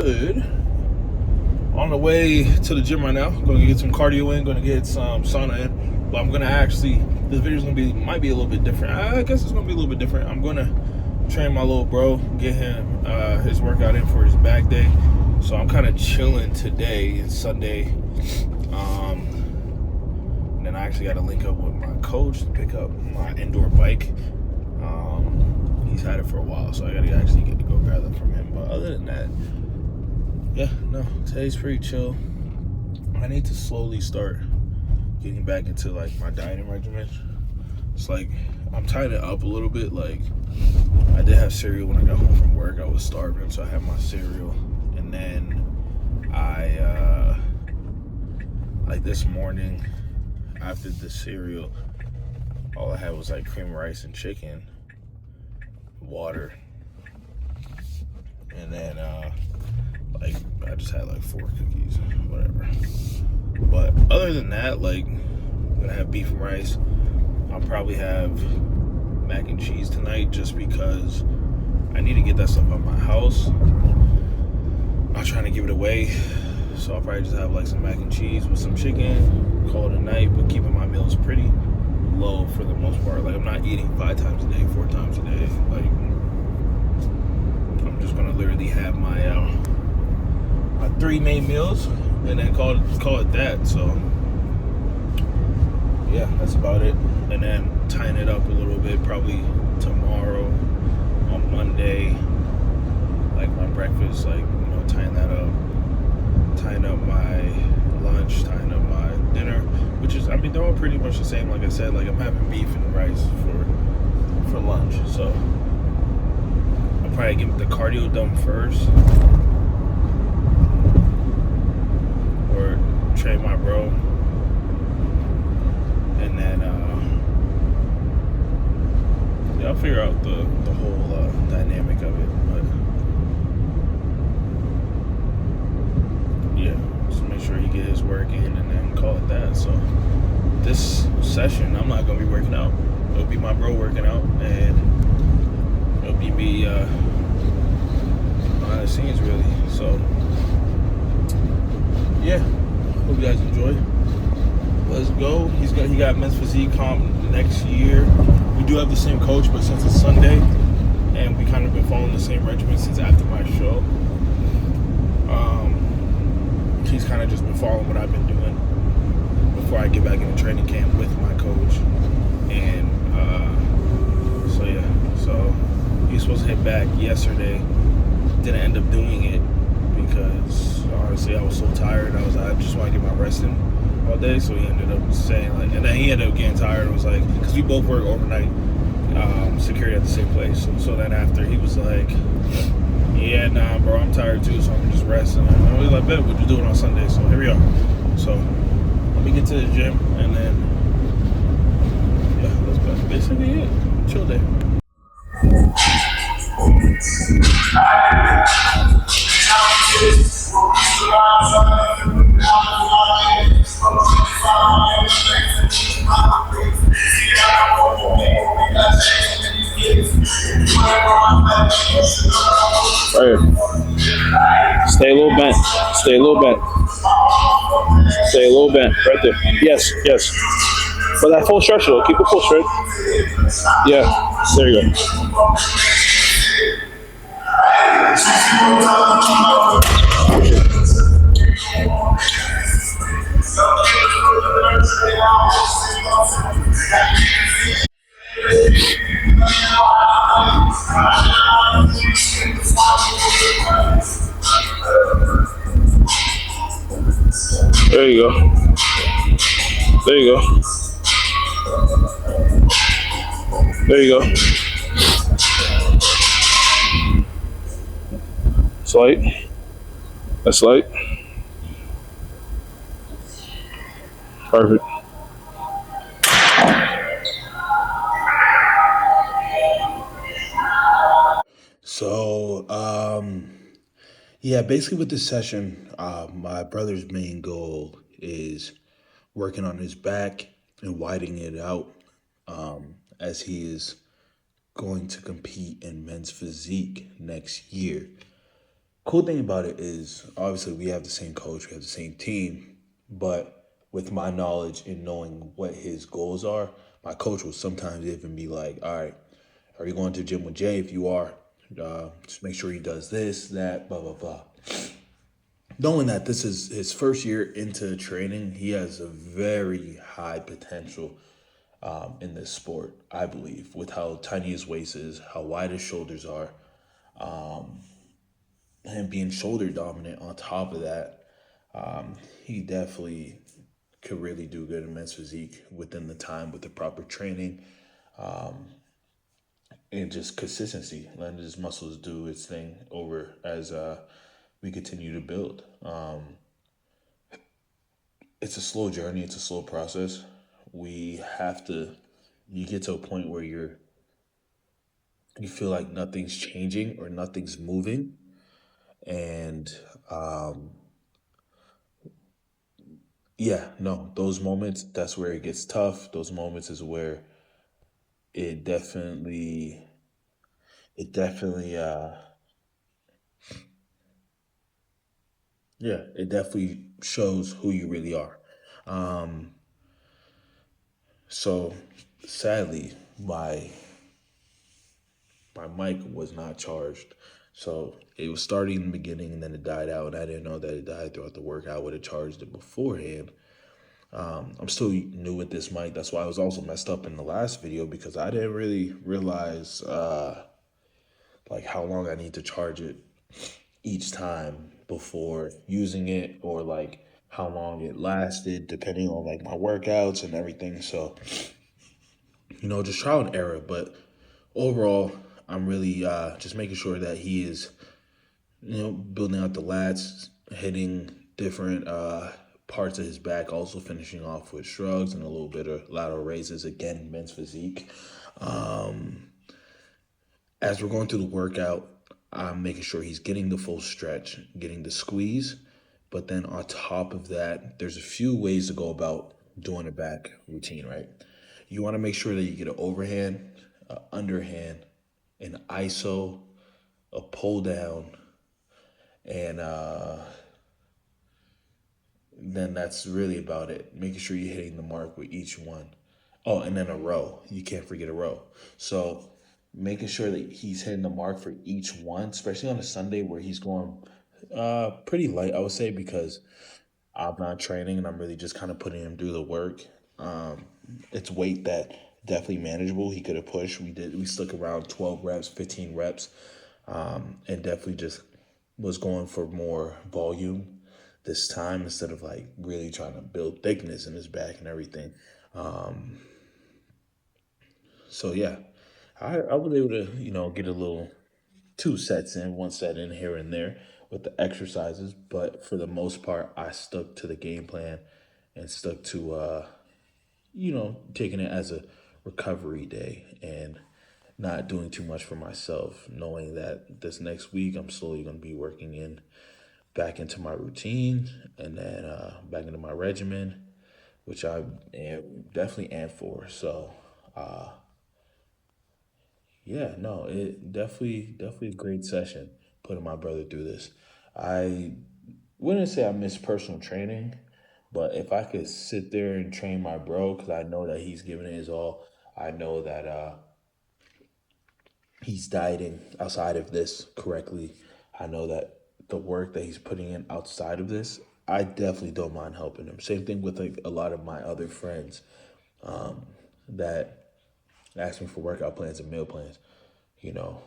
Good. On the way to the gym right now. Going to get some cardio in. Going to get some sauna in. But I'm going to this video's going to might be a little bit different. I guess it's going to be a little bit different. I'm going to train my little bro, get him his workout in for his back day. So I'm kind of chilling today. It's Sunday. And then I actually got to link up with my coach to pick up my indoor bike. He's had it for a while, so I got to actually get to go grab it from him. But other than that, yeah, no, today's pretty chill. I need to slowly start getting back into like my dieting regimen. It's like I'm tying it up a little bit. Like I did have cereal when I got home from work. I was starving, so I had my cereal, and then I like this morning after the cereal, all I had was like cream rice and chicken, water, and then like I just had like 4 cookies, whatever. But other than that, like I'm gonna have beef and rice. I'll probably have mac and cheese tonight just because I need to get that stuff out of my house. I'm not trying to give it away, so I'll probably just have like some mac and cheese with some chicken, call it a night, but keeping my meals pretty low for the most part. Like I'm not eating 5 times a day, 4 times a day. Like I'm just gonna literally have my 3 main meals and then call it that. So yeah, that's about it. And then tying it up a little bit probably tomorrow on Monday, like my breakfast, like tying that up, tying up my lunch, tying up my dinner, which is, I mean, they're all pretty much the same. Like I said, like I'm having beef and rice for lunch, so I'll probably get the cardio done first, or train my bro, and then yeah, I'll figure out the whole dynamic of it. But yeah, just make sure he get his work in and then call it that. So this session, I'm not gonna be working out. It'll be my bro working out, and it'll be me behind the scenes, really. So yeah, hope you guys enjoy. Let's go. He got men's physique comp next year. We do have the same coach, but since it's Sunday and we kind of been following the same regimen since after my show, he's kind of just been following what I've been doing before I get back into training camp with my coach. And so yeah, so he was supposed to hit back yesterday. Didn't end up doing it because honestly I was so tired. I just want to get my rest in all day. So he ended up saying like, and then he ended up getting tired. It was like, because we both work overnight security at the same place. So then after he was like, yeah, nah, bro, I'm tired too, so I'm just resting. And I was like, bet, we'll just do it on Sunday. So here we are. So let me get to the gym, and then yeah, that's basically it. Chill day. Right here. Stay a little bent. Stay a little bent. Stay a little bent. Right there. Yes, yes. But that full stretch though. Keep it full stretch. Yeah. There you go. There you go. There you go. There you go. It's light. That's light. Perfect. So, yeah, basically with this session, my brother's main goal is working on his back and widening it out, as he is going to compete in men's physique next year. Cool thing about it is obviously we have the same coach, we have the same team, but with my knowledge and knowing what his goals are, my coach will sometimes even be like, "All right, are you going to the gym with Jay? If you are, just make sure he does this, that, blah blah blah." Knowing that this is his first year into training, he has a very high potential in this sport. I believe with how tiny his waist is, how wide his shoulders are, him being shoulder dominant on top of that, he definitely could really do good in men's physique within the time with the proper training and just consistency, letting his muscles do its thing over as we continue to build. It's a slow journey. It's a slow process. We have to. You get to a point where you feel like nothing's changing or nothing's moving, and yeah, no, those moments. That's where it gets tough. Those moments is where it definitely, it definitely, yeah, it definitely shows who you really are. So sadly, my mic was not charged. So it was starting in the beginning and then it died out. And I didn't know that it died throughout the workout. I would have charged it beforehand. I'm still new with this mic. That's why I was also messed up in the last video because I didn't really realize like how long I need to charge it each time before using it or like how long it lasted depending on like my workouts and everything. So, just trial and error. But overall, I'm really just making sure that he is, building out the lats, hitting different parts of his back, also finishing off with shrugs and a little bit of lateral raises. Again, men's physique. As we're going through the workout, I'm making sure he's getting the full stretch, getting the squeeze. But then on top of that, there's a few ways to go about doing a back routine, right? You want to make sure that you get an overhand, underhand, an ISO, a pull down, and then that's really about it. Making sure you're hitting the mark with each one. Oh, and then a row. You can't forget a row. So making sure that he's hitting the mark for each one, especially on a Sunday where he's going pretty light, I would say, because I'm not training and I'm really just kind of putting him through the work. It's weight that definitely manageable. He could have pushed. We stuck around 12 reps, 15 reps, and definitely just was going for more volume this time instead of like really trying to build thickness in his back and everything. So yeah, I was able to get a little two sets in, one set in here and there with the exercises, but for the most part, I stuck to the game plan and stuck to taking it as a recovery day and not doing too much for myself, knowing that this next week I'm slowly going to be working in back into my routine and then back into my regimen, which I am definitely am for. So, yeah, no, it definitely a great session putting my brother through this. I wouldn't say I miss personal training, but if I could sit there and train my bro, because I know that he's giving it his all, I know that he's dieting outside of this correctly. I know that the work that he's putting in outside of this, I definitely don't mind helping him. Same thing with like a lot of my other friends that ask me for workout plans and meal plans. You know,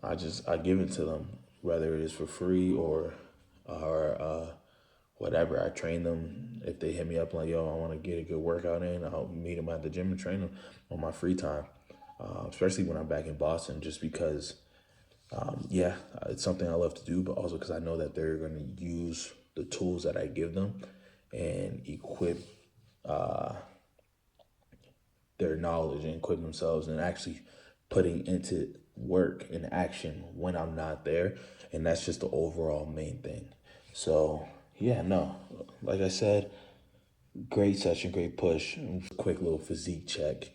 I give it to them, whether it is for free or whatever. I train them. If they hit me up like, yo, I want to get a good workout in, I'll meet them at the gym and train them on my free time. Especially when I'm back in Boston, just because, yeah, it's something I love to do, but also because I know that they're going to use the tools that I give them and equip their knowledge and equip themselves and actually putting into work and action when I'm not there. And that's just the overall main thing. So, yeah, no, like I said, great session, great push, quick little physique check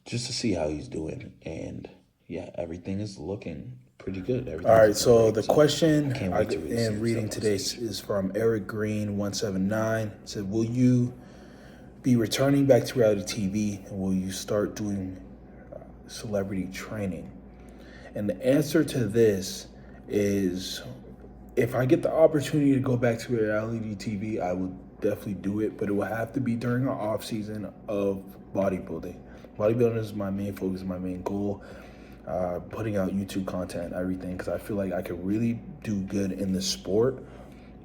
just to see how he's doing. And yeah, everything is looking pretty good. All right, Everything's so looking the great. question Can't I wait to really see am reading yourself on today stage. is from Eric Green 179. It said, will you be returning back to reality TV, and will you start doing celebrity training? And the answer to this is, if I get the opportunity to go back to reality TV, I would definitely do it, but it will have to be during our off season of bodybuilding. Bodybuilding is my main focus, my main goal. Putting out YouTube content, everything, because I feel like I could really do good in the sport,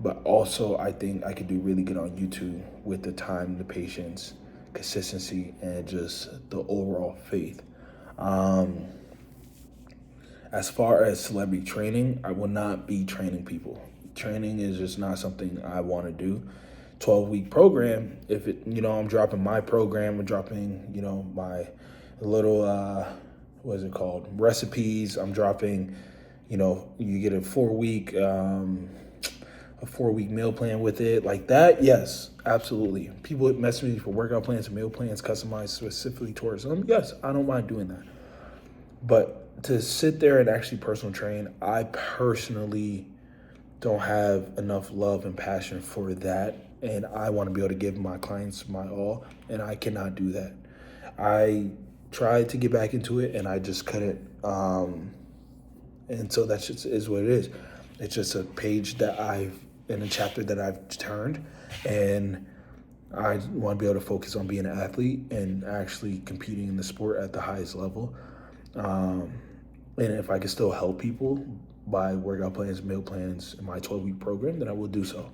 but also I think I could do really good on YouTube with the time, the patience, consistency, and just the overall faith. Um, as far as celebrity training, I will not be training people. Training is just not something I want to do. 12-week program, if it, I'm dropping my program, I'm dropping, my little, what is it called? Recipes. I'm dropping, you get a 4-week meal plan with it, like that. Yes, absolutely. People mess with me for workout plans and meal plans customized specifically towards them. Yes, I don't mind doing that. But to sit there and actually personal train, I personally don't have enough love and passion for that. And I want to be able to give my clients my all, and I cannot do that. I tried to get back into it, and I just couldn't. And so that just is what it is. It's just a page in a chapter that I've turned, and I want to be able to focus on being an athlete and actually competing in the sport at the highest level. Um, and if I can still help people by workout plans, meal plans, in my 12-week program, then I will do so.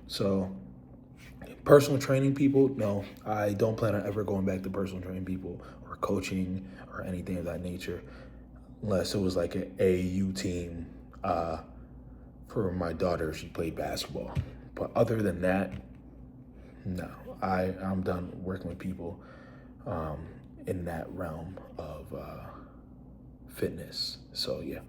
So, personal training people, no, I don't plan on ever going back to personal training people or coaching or anything of that nature, unless it was like an AAU team for my daughter. She played basketball. But other than that, no, I'm done working with people in that realm of fitness. So, yeah.